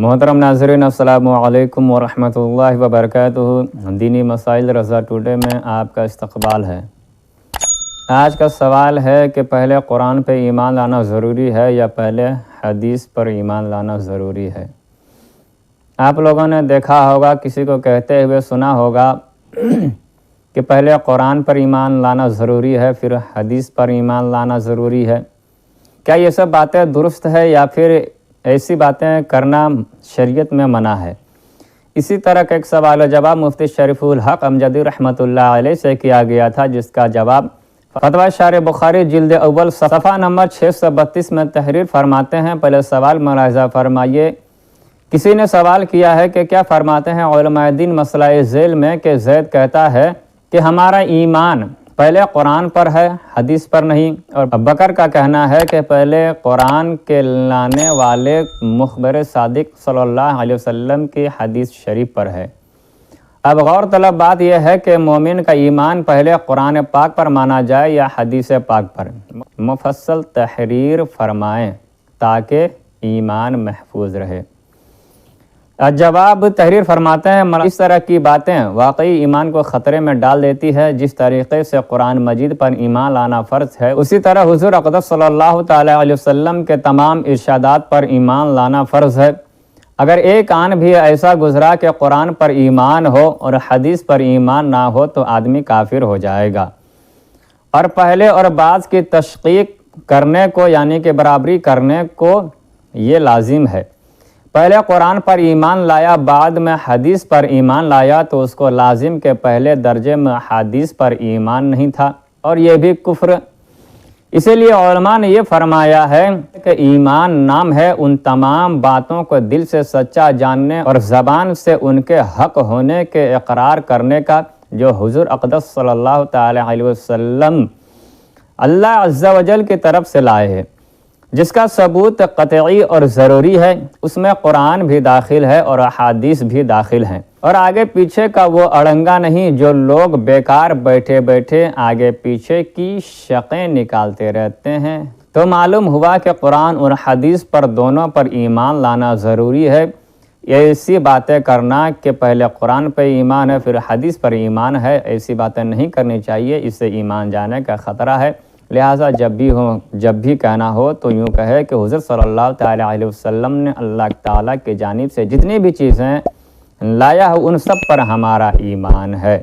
محترم ناظرین، السلام علیکم ورحمۃ اللہ وبرکاتہ۔ دینی مسائل رضا ٹوڈے میں آپ کا استقبال ہے۔ آج کا سوال ہے کہ پہلے قرآن پہ ایمان لانا ضروری ہے یا پہلے حدیث پر ایمان لانا ضروری ہے؟ آپ لوگوں نے دیکھا ہوگا، کسی کو کہتے ہوئے سنا ہوگا کہ پہلے قرآن پر ایمان لانا ضروری ہے، پھر حدیث پر ایمان لانا ضروری ہے۔ کیا یہ سب باتیں درست ہے یا پھر ایسی باتیں کرنا شریعت میں منع ہے؟ اسی طرح کا ایک سوال و جواب مفتی شریف الحق امجدی رحمۃ اللہ علیہ سے کیا گیا تھا، جس کا جواب فتویٰ شارح بخاری جلد اول صفحہ نمبر 632 میں تحریر فرماتے ہیں۔ پہلے سوال ملاحظہ فرمائیے۔ کسی نے سوال کیا ہے کہ کیا فرماتے ہیں علماء دین مسئلہ ذیل میں کہ زید کہتا ہے کہ ہمارا ایمان پہلے قرآن پر ہے، حدیث پر نہیں، اور ابوبکر کا کہنا ہے کہ پہلے قرآن کے لانے والے مخبر صادق صلی اللہ علیہ وسلم کی حدیث شریف پر ہے۔ اب غور طلب بات یہ ہے کہ مومن کا ایمان پہلے قرآن پاک پر مانا جائے یا حدیث پاک پر؟ مفصل تحریر فرمائیں تاکہ ایمان محفوظ رہے۔ جواب تحریر فرماتے ہیں، اس طرح کی باتیں واقعی ایمان کو خطرے میں ڈال دیتی ہے۔ جس طریقے سے قرآن مجید پر ایمان لانا فرض ہے، اسی طرح حضور اقدس صلی اللہ تعالی علیہ وسلم کے تمام ارشادات پر ایمان لانا فرض ہے۔ اگر ایک آن بھی ایسا گزرا کہ قرآن پر ایمان ہو اور حدیث پر ایمان نہ ہو تو آدمی کافر ہو جائے گا، اور پہلے اور بعد کی تشقیق کرنے کو یعنی کہ برابری کرنے کو یہ لازم ہے۔ پہلے قرآن پر ایمان لایا، بعد میں حدیث پر ایمان لایا تو اس کو لازم کہ پہلے درجے میں حدیث پر ایمان نہیں تھا، اور یہ بھی کفر۔ اسی لیے علماء نے یہ فرمایا ہے کہ ایمان نام ہے ان تمام باتوں کو دل سے سچا جاننے اور زبان سے ان کے حق ہونے کے اقرار کرنے کا، جو حضور اقدس صلی اللہ تعالی علیہ وسلم اللہ عز و جل کی طرف سے لائے ہیں، جس کا ثبوت قطعی اور ضروری ہے۔ اس میں قرآن بھی داخل ہے اور احادیث بھی داخل ہیں، اور آگے پیچھے کا وہ اڑنگا نہیں جو لوگ بیکار بیٹھے بیٹھے آگے پیچھے کی شقیں نکالتے رہتے ہیں۔ تو معلوم ہوا کہ قرآن اور حدیث پر دونوں پر ایمان لانا ضروری ہے۔ ایسی باتیں کرنا کہ پہلے قرآن پہ ایمان ہے پھر حدیث پر ایمان ہے، ایسی باتیں نہیں کرنی چاہیے، اس سے ایمان جانے کا خطرہ ہے۔ لہٰذا جب بھی کہنا ہو تو یوں کہے کہ حضور صلی اللہ تعالی علیہ وسلم نے اللہ تعالیٰ کی جانب سے جتنی بھی چیزیں لایا ہو ان سب پر ہمارا ایمان ہے۔